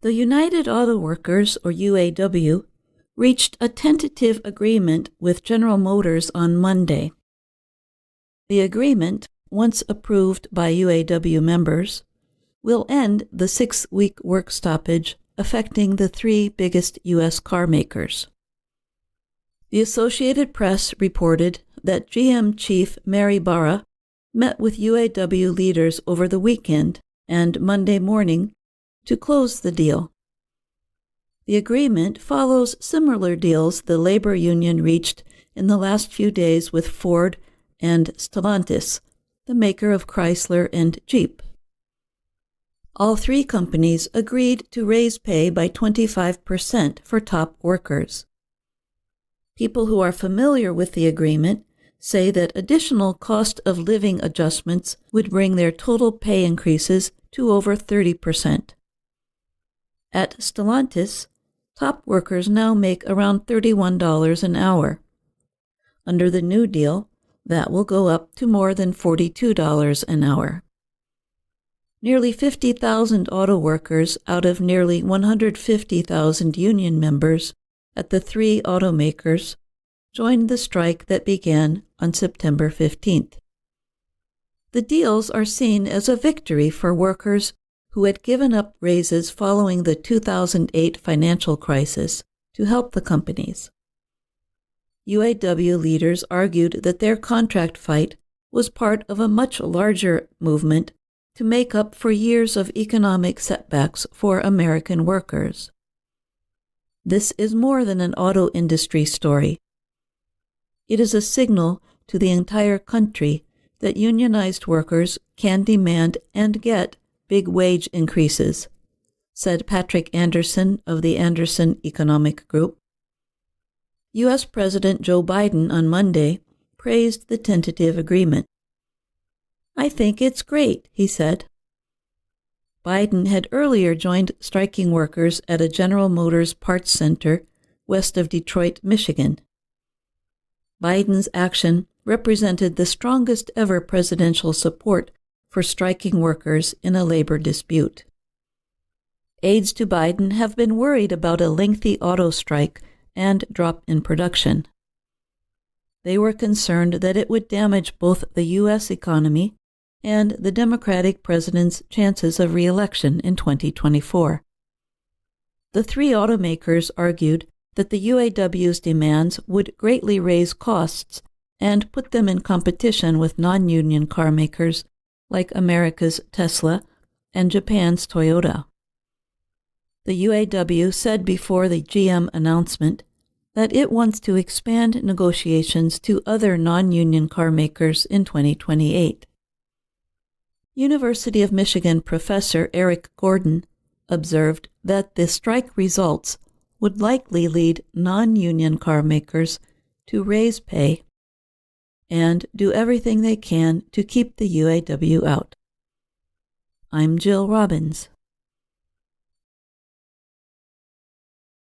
The United Auto Workers, or UAW, reached a tentative agreement with General Motors on Monday. The agreement, once approved by UAW members, will end the 6-week work stoppage affecting the 3 biggest U.S. car makers. The Associated Press reported that GM chief Mary Barra met with UAW leaders over the weekend and Monday morning to close the deal. The agreement follows similar deals the labor union reached in the last few days with Ford and Stellantis, the maker of Chrysler and Jeep. All 3 companies agreed to raise pay by 25% for top workers. People who are familiar with the agreement say that additional cost of living adjustments would bring their total pay increases to over 30%. At Stellantis, top workers now make around $31 an hour. Under the new deal, that will go up to more than $42 an hour. Nearly 50,000 auto workers out of nearly 150,000 union members at the 3 automakers joined the strike that began on September 15th. The deals are seen as a victory for workers who had given up raises following the 2008 financial crisis to help the companies. UAW leaders argued that their contract fight was part of a much larger movement to make up for years of economic setbacks for American workers. This is more than an auto industry story. It is a signal to the entire country that unionized workers can demand and get big wage increases, said Patrick Anderson of the Anderson Economic Group. U.S. President Joe Biden on Monday praised the tentative agreement. "I think it's great," he said. Biden had earlier joined striking workers at a General Motors parts center west of Detroit, Michigan. Biden's action represented the strongest ever presidential support for striking workers in a labor dispute. Aides to Biden have been worried about a lengthy auto strike and drop in production. They were concerned that it would damage both the U.S. economy and the Democratic president's chances of re-election in 2024. The 3 automakers argued that the UAW's demands would greatly raise costs and put them in competition with non-union car makers like America's Tesla and Japan's Toyota. The UAW said before the GM announcement that it wants to expand negotiations to other non-union car makers in 2028. University of Michigan professor Eric Gordon observed that the strike results would likely lead non-union car makers to raise pay and do everything they can to keep the UAW out. I'm Jill Robbins.